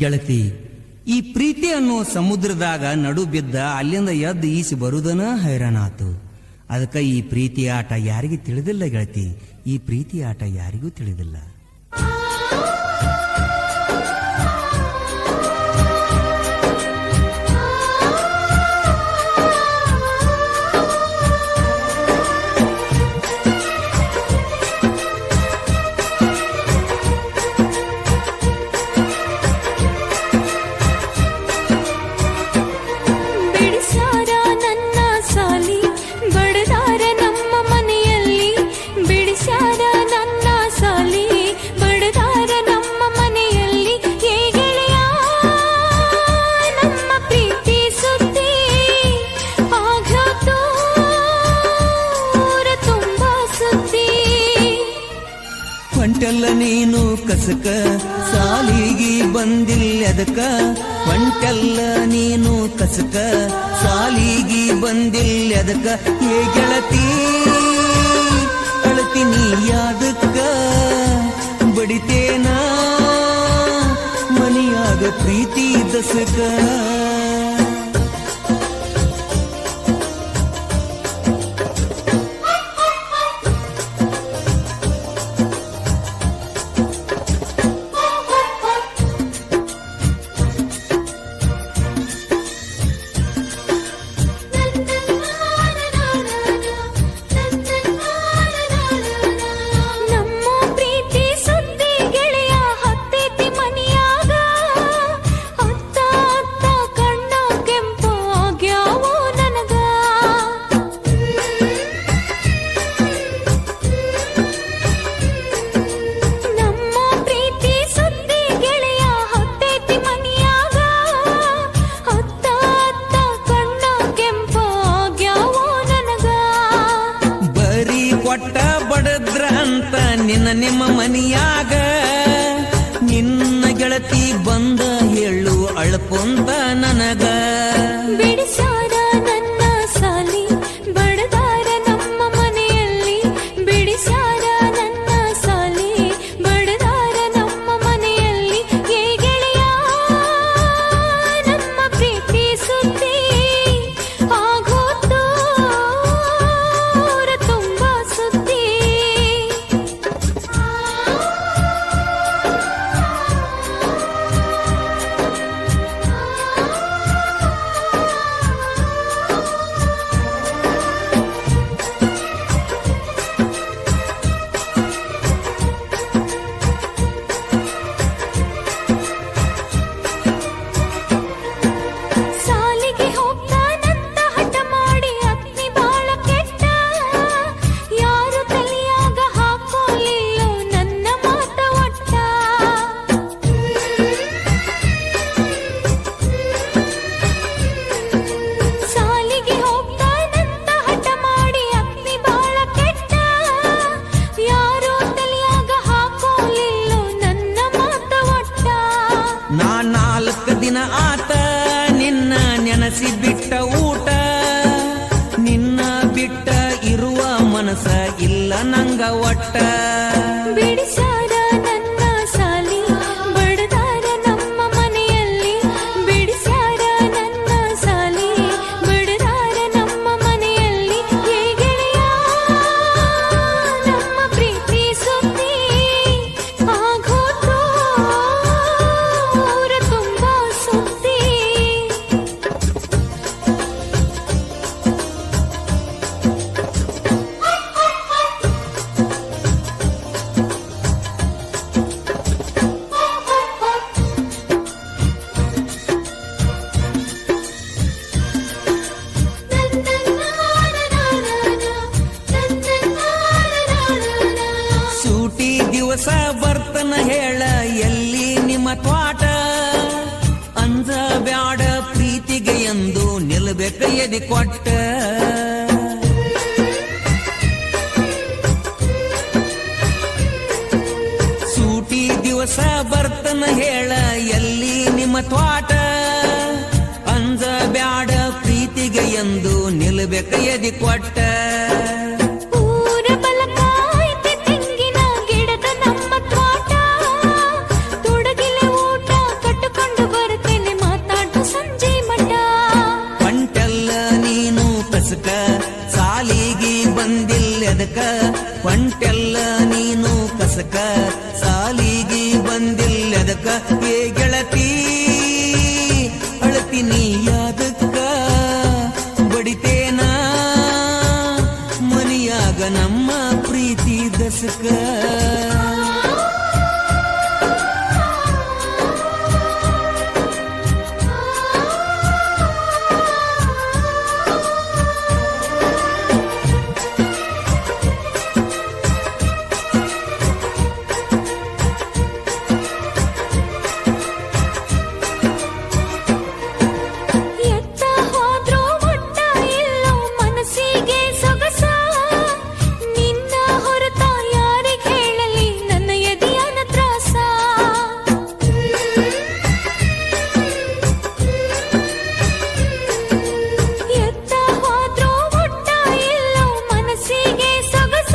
ಗೆಳತಿ, ಈ ಪ್ರೀತಿ ಅನ್ನೋ ಸಮುದ್ರದಾಗ ನಡು ಬಿದ್ದ ಅಲ್ಲಿಂದ ಎದ್ದು ಈಸಿ ಬರುದನ ಹೈರಾಣಾತು. ಅದಕ್ಕೆ ಈ ಪ್ರೀತಿ ಆಟ ಯಾರಿಗೂ ತಿಳಿದಿಲ್ಲ ಗೆಳತಿ, ಈ ಪ್ರೀತಿ ಆಟ ಯಾರಿಗೂ ತಿಳಿದಿಲ್ಲ. ಒಂಟೆಲ್ಲ ನೀನು ಕಸಕ ಸಾಲಿಗಿ ಬಂದಿಲ್ಲದಕ, ಒಂಟೆಲ್ಲ ನೀನು ಕಸಕ ಸಾಲಿಗಿ ಬಂದಿಲ್ಲದಕ, ಏ ಗೆಳತಿ ಅಳತೀನಿ ಯಾದಕ್ಕ ಬಡಿತೇನ ಮನಿಯಾಗ ಪ್ರೀತಿ ದಸಕ. ಕೊಟ್ಟ ಬಡದ್ರ ಅಂತ ನಿಮ್ಮ ಮನಿಯಾಗ, ನಿನ್ನ ಗೆಳತಿ ಬಂದ ಹೇಳು ಅಳ್ಕೊಂತ ನನಗ. ಬಿಡಿಸಾರ ನನ್ನ ಸಾಲಿ ಬಡದಾರ ನಮ್ಮ ಮನೆಯಲ್ಲಿ, ಬಿಡಿಸಾರ ನನ್ನ ಸಾಲಿ ಬಡದಾರ ನಮ್ಮ ಮನೆಯಲ್ಲಿ, ಏ ಗೆಳೆಯ ನಮ್ಮ ಪ್ರೀತಿ ಸುದ್ದಿ ಆಗೋತು ತುಂಬಾ ಸುದ್ದಿ. ಸಾಲಿಗೆ ಹೋಗ್ತಾನಂತ ಹಠ ಮಾಡಿ ಅಗ್ನಿ ಬಾಳ ಕೆಟ್ಟ, ಯಾರು ತಲೆಯಾಗ ಹಾಕೋಲಿಲ್ಲೋ ನನ್ನ ಮಾತ ಒಟ್ಟ. ಸಾಲಿಗೆ ಹೋಗ್ತಾನಂತ ಹಠ ಮಾಡಿ ಅಗ್ನಿ ಬಾಳ ಕೆಟ್ಟ, ಯಾರು ತಲೆಯಾಗ ಹಾಕೋಲಿಲ್ಲೋ ನನ್ನ ಮಾತ ಒಟ್ಟ. ನಾ 4 ದಿನ ಆತ ನಿನ್ನ ನೆನಸಿ ಬಿಟ್ಟ ಊಟ, ನಿನ್ನ ಬಿಟ್ಟ ಇರುವ ಮನಸ ಇಲ್ಲ ನಂಗ ಒಟ್ಟ. ಬಿಡಿಸಾರ ನನ್ನ ಸಾಲಿ ಬಡದಾರ ನಮ್ಮ ಮನೆಯಲ್ಲಿ, ಬಿಡಿಸಾರ ನನ್ನ ಸಾಲಿ ಬಡದಾರ ನಮ್ಮ ಮನೆಯಲ್ಲಿ, ಏ ಗೆಳೆಯ ನಮ್ಮ ಪ್ರೀತಿ ಸುದ್ದಿ ಆಗೋತು ತುಂಬಾ ಸುದ್ದಿ. ಸೂಟಿ ದಿವಸ ಬರ್ತನ ಹೇಳ ಎಲ್ಲಿ ನಿಮ್ಮ ತ್ವಾಟ, ಅಂಜ ಬ್ಯಾಡ ಪ್ರೀತಿಗೆ ಎಂದು ನಿಲ್ಬೇಕ ಎದಿ ಕೊಟ್ಟ. ಸೂಟಿ ದಿವಸ ಬರ್ತನ ಹೇಳ ಎಲ್ಲಿ ನಿಮ್ಮ ತ್ವಾಟ, ಅಂಜ ಬ್ಯಾಡ ಪ್ರೀತಿಗೆ ಎಂದು ನಿಲ್ಬೇಕ ಎದಿ ಕೊಟ್ಟ. ಊರ ಬಲಕ ಐತೆ ತೆಂಗಿನ ಗಿಡದ ನಮ್ಮ ತ್ವಾಟ, ತುಡಗಿಲೆ ಊಟ ಕಟ್ಟುಕೊಂಡ ದಸಕ ಸಾಲಿಗೆ ಬಂದಿಲ್ಲದಕ ಏ ಗೆಳತಿ ಅಳತಿನಿ ಯಾದಕ್ಕ ಬಡಿತೇನ ಮನಿಯಾಗ ನಮ್ಮ ಪ್ರೀತಿ ದಸಕ ಎತ್ತ ಹೋದ್ರೂ ಒಟ್ಟ ಇಲ್ಲೋ ಮನಸ್ಸಿಗೆ ಸೊಗಸ ನಿನ್ನ ಹೊರತ ಯಾರಿಗೆ ಹೇಳಲಿ ನನ್ನ ಎದೆಯನ ತ್ರಾಸ ಎತ್ತ ಹೋದ್ರೂ ಒಟ್ಟ ಇಲ್ಲೋ ಮನಸ್ಸಿಗೆ ಸೊಗಸ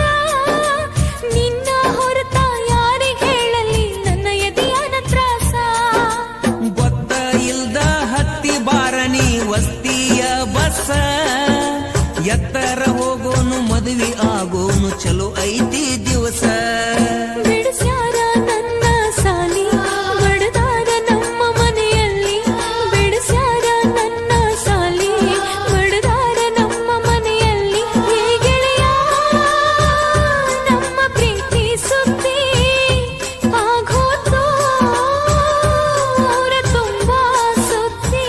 ನಿನ್ನ ಹೊರತ ಯಾರಿಗೆ ಹೇಳಲಿ ನನ್ನ ಎದೆಯನ ತ್ರಾಸ ಗೊತ್ತ ಇಲ್ದ ಹತ್ತಿ ಬಾರಣಿ ವಸ್ತಿಯ ಬಸ್ಸ ಎತ್ತರ ಹೋಗೋನು ಮದುವೆ ಆಗೋನು ಚಲೋ ಐತಿ ದಿವಸ ಬಿಡಿಸ್ಯಾರ ನನ್ನ ಸಾಲಿ ಬಡದಾರ ನಮ್ಮ ಮನೆಯಲ್ಲಿ ಬಿಡಿಸ್ಯಾರ ನನ್ನ ಸಾಲಿ ಬಡದಾರ ನಮ್ಮ ಮನೆಯಲ್ಲಿ ಹೇ ಗೆಳೆಯ ನಮ್ಮ ಪ್ರೀತಿ ಸುದ್ದಿ ಆಗೋತು ಅವರ ತುಂಬಾ ಸುದ್ದಿ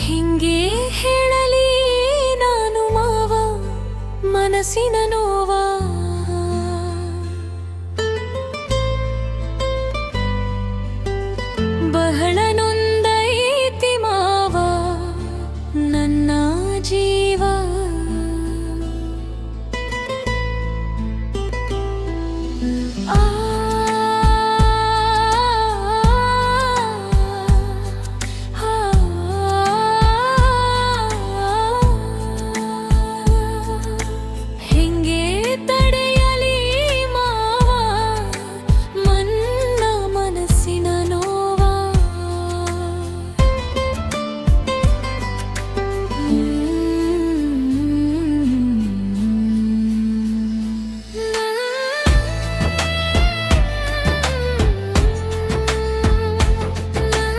ಹಿಂಗೆ ಹೇಳಲಿ ನಾನು ಮಾವ ಮನಸ್ಸಿನ